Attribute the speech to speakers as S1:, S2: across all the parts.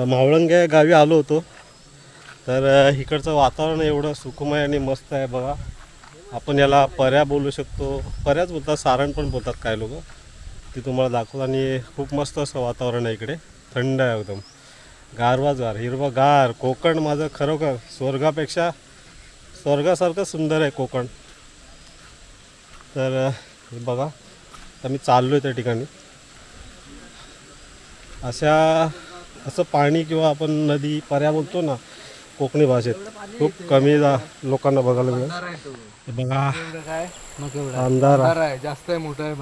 S1: मावळंगे गावी आलो होतो तर इकडचं वातावरण एवढं सुखमय आणि मस्त आहे बघा. आपण याला पर्या बोलू शकतो, पर्याच बोलतात, सारण पण बोलतात काय लोक. ती तुम्हाला दाखवतो. आणि खूप मस्त असं वातावरण आहे इकडे, थंड आहे एकदम, गारवागार हिरवंगार. कोकण माझं खरोखर स्वर्गापेक्षा स्वर्गासारखं सुंदर आहे कोकण. तर हे बघा, आता मी चाललो आहे त्या ठिकाणी. असं पाणी किंवा आपण नदी पर्या बोलतो ना कोकणी भाषेत, खूप कमी लोकांना बघायला मिळेल. बघा बांधारा
S2: आहे, जास्त आहे, मोठा आहे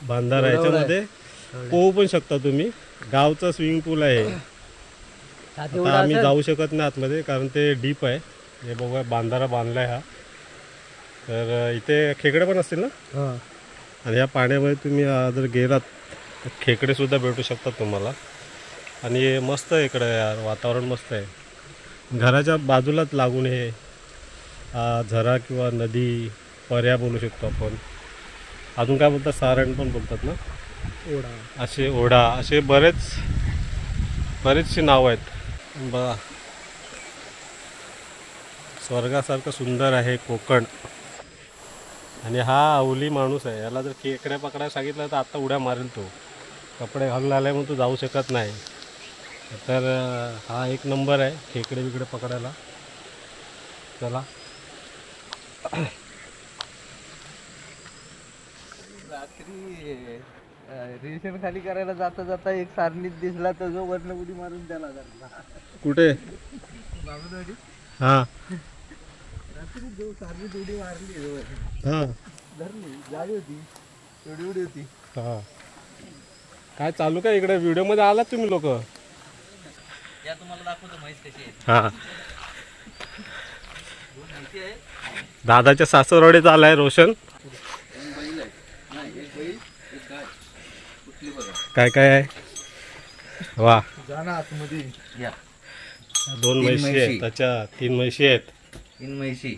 S1: बांधारा. याच्यामध्ये पोहू पण शकता तुम्ही. गावचं स्विमिंग पूल आहे. आता आम्ही जाऊ शकत नाही आतमध्ये कारण ते डीप आहे. हे बघा बांधारा बांधलाय हा. तर इथे खेकडे पण असतील ना. आणि या पाण्यामध्ये तुम्ही जर गेलात तर खेकडे सुद्धा भेटू शकतात तुम्हाला. आणि मस्त आहे इकडे यार, वातावरण मस्त आहे. घराच्या बाजूलाच लागून हे झरा किंवा नदी, पर्या बोलू शकतो आपण. अजून काय बोलतात, सारण पण बोलतात ना, ओढा, असे ओढा, असे बरेचशी नाव आहेत बघा. स्वर्गासारखं सुंदर आहे कोकण. आणि हा अवली माणूस आहे, याला जर खेकड्या पकडायला सांगितलं तर आता उड्या मारेल तो. कपडे घालून आले म्हणून तो जाऊ शकत नाही. तर हा एक नंबर आहे खेकडे बिकडे पकडायला. चला.
S2: रात्री रेशन खाली करायला जाता जाता एक सारणीत दिसला तर जो वरनं उडी मारून त्याला
S1: कुठे
S2: बाबूवाडी.
S1: हां
S2: रात्री जो सारणीत उडी मारली
S1: हां
S2: धरली, जाळी होती, एवढी उडी होती.
S1: हां काय चालू काय इकडे? व्हिडिओमध्ये आलात तुम्ही लोक?
S2: या तुम्हाला दाखवतो म्हैस कशी आहे.
S1: हां दादाच्या सासरवाडीत आलाय रोशन. काय काय आहे? वा,
S2: जाना आतमध्ये. या
S1: 2 म्हशी आहेत, त्याच्या 3 म्हशी आहेत.
S2: 3 म्हशी.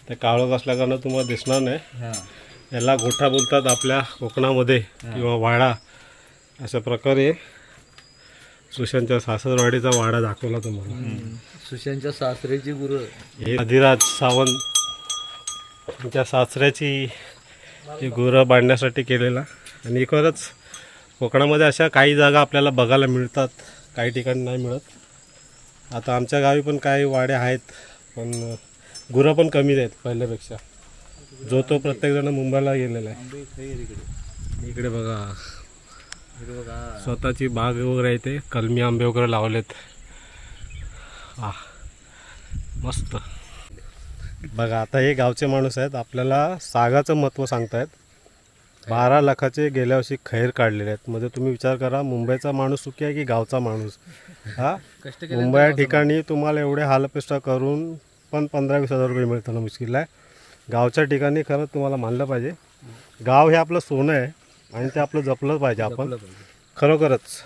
S1: ते काळोख असल्या कारण तुम्हाला दिसणार नाही. याला गोठा बोलतात आपल्या कोकणामध्ये किंवा वाडा. अशा प्रकारे सुशांतच्या सासरवाडीचा वाडा दाखवला तुम्हाला.
S2: सुशांतच्या सासऱ्याची गुरं.
S1: हे अधिराज सावंत त्यांच्या सासऱ्याची ही गुरं बांधण्यासाठी केलेला. आणि खरंच कोकणामध्ये अशा काही जागा आपल्याला बघायला मिळतात, काही ठिकाणी नाही मिळत. आता आमच्या गावी पण काही वाडे आहेत, पण गुरं पण कमी आहेत पहिल्यापेक्षा. जो तो प्रत्येकजण मुंबईला गेलेला आहे. इकडे बघा स्वतःची बाग वगैरे आहे, ते कलमी आंबे वगैरे लावलेत. मस्त बघा. आता हे गावचे माणूस आहेत, आपल्याला सागाचं महत्त्व सांगतायत. 12 लाखाचे गेल्या वर्षी खैर काढलेले आहेत. म्हणजे तुम्ही विचार करा, मुंबईचा माणूस सुखी आहे की गावचा माणूस. मुंबई ठिकाणी तुम्हाला एवढे हालपेष्टा करून पण 15-20 हजार रुपये मिळताना मुश्किल आहे. गावच्या ठिकाणी खरंच तुम्हाला मानलं पाहिजे. गाव हे आपलं सोनं आहे आणि ते आपलं जपलं पाहिजे आपण. खरोखरच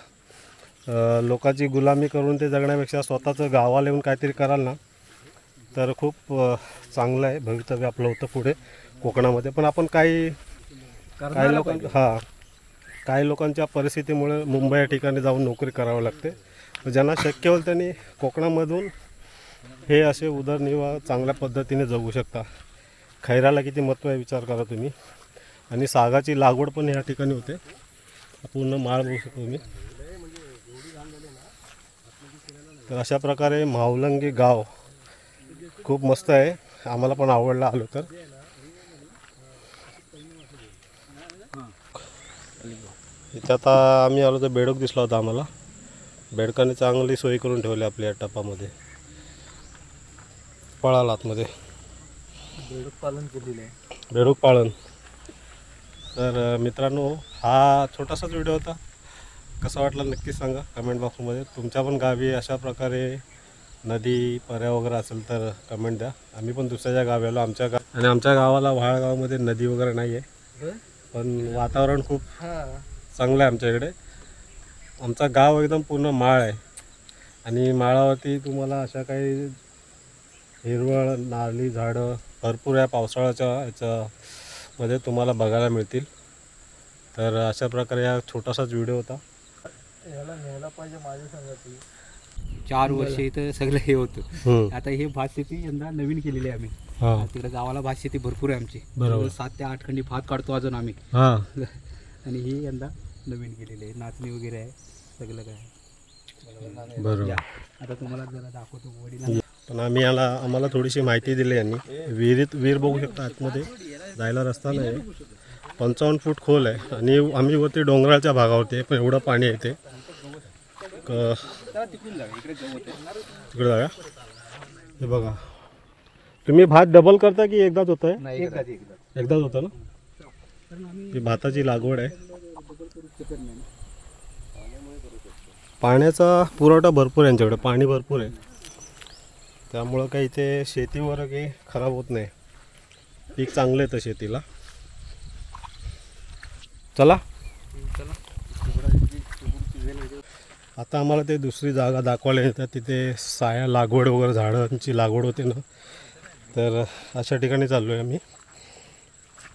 S1: लोकांची गुलामी करून ते जगण्यापेक्षा स्वतःचं गावाला येऊन काहीतरी कराल ना तर खूप चांगलं आहे. भवितव्य आपलं होतं पुढे कोकणामध्ये. पण आपण काही लोकांच्या परिस्थितीमुळे मुंबई या ठिकाणी जाऊन नोकरी करावी लागते. ज्यांना शक्य होईल त्यांनी कोकणामधून हे असे उदरनिर्वाह चांगल्या पद्धतीने जगू शकता. खैराला किती महत्त्व आहे विचार करा तुम्ही. आणि सागाची लागवड पण या ठिकाणी होते. पूर्ण माळ बघू शकतो तुम्ही. तर अशा प्रकारे मावळंगे गाव खूप मस्त आहे. आम्हाला पण आवडलं आलो तर. इथे आता आम्ही आलो तर बेडूक दिसला होता आम्हाला. बेडकाने चांगली सोय करून ठेवली आपल्या टपामध्ये. पळाला आतमध्ये.
S2: बेडूक पालन केलेलं आहे.
S1: बेडूक पालन. तर मित्रांनो, हा छोटासाच व्हिडिओ होता. कसा वाटला नक्कीच सांगा कमेंट बॉक्समध्ये. तुमच्या पण गावी अशा प्रकारे नदी पर्या वगैरे असेल तर कमेंट द्या. आम्ही पण दुसऱ्याच्या गावी आलो. आणि आमच्या गावाला वाळगावमध्ये नदी वगैरे नाही आहे, पण वातावरण खूप चांगलं आहे आमच्या इकडे. आमचा गाव एकदम पूर्ण माळ आहे आणि माळावरती तुम्हाला अशा काही हिरवळ नारळी झाडं भरपूर या पावसाळ्याच्या ह्याच्यामध्ये तुम्हाला बघायला मिळतील. तर अशा प्रकारे हा छोटासाच व्हिडिओ होता.
S2: याला न्यायला पाहिजे माझ्या संगती.
S3: 4 वर्ष इथं सगळं हे होतं.
S1: हम्म.
S3: आता हे भात शेती यंदा नवीन केलेली आहे आम्ही.
S1: हां
S3: तिकडे गावाला भात शेती भरपूर आहे आमची.
S1: बरोबर.
S3: 7 ते 8 खंडी भात काढतो अजून आम्ही.
S1: हां
S3: आणि ही यंदा नवीन केलेली आहे. नाचणी वगैरे आहे सगळं काय.
S1: बरोबर.
S3: आता तुम्हाला जरा दाखवतो वडील.
S1: पण आम्हाला थोडीशी माहिती दिली यांनी. विहीर बघू शकता आतमध्ये जायला रस्ता नाही. 55 फूट खोल आहे आणि आम्ही वरती डोंगराच्या भागावरती आहे, पण एवढं पाणी येते तिकडे जाऊया. हे बघा, तुम्ही भात डबल करता की एकदाच होत आहे?
S2: नाही
S1: एकदाच होतं ना. ही भाताची लागवड आहे. पाण्याचा पुरवठा भरपूर आहे यांच्याकडे, पाणी भरपूर आहे, त्यामुळं काही इथे शेतीवर काही खराब होत नाही. पीक चांगलं येतं शेतीला. चला आता आम्हाला ते दुसरी जागा दाखवायला येतात. तिथे साया लागवड वगैरे झाडांची लागवड होते ना, तर अशा ठिकाणी चाललो आहे आम्ही.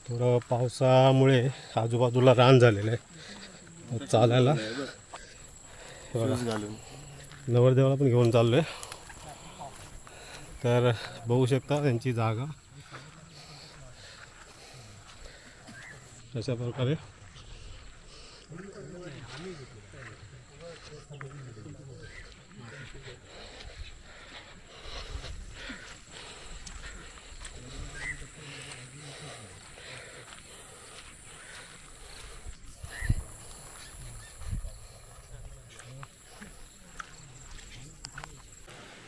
S1: थोडं पावसामुळे आजूबाजूला रान झालेलं आहे. चालायला नवरदेवाला पण घेऊन चाललो आहे. तर बघू शकता त्यांची जागा अशा प्रकारे.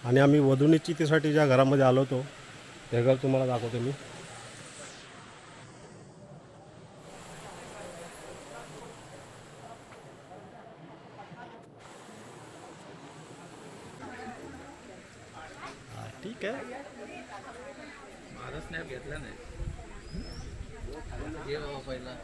S1: आणि आम्ही वधू निश्चितीसाठी ज्या घरामध्ये आलो होतो ते घर तुम्हाला दाखवतो मी. ठीक आहे.
S2: माझा स्नॅप घेतला नाही. ये बाबा पहिला.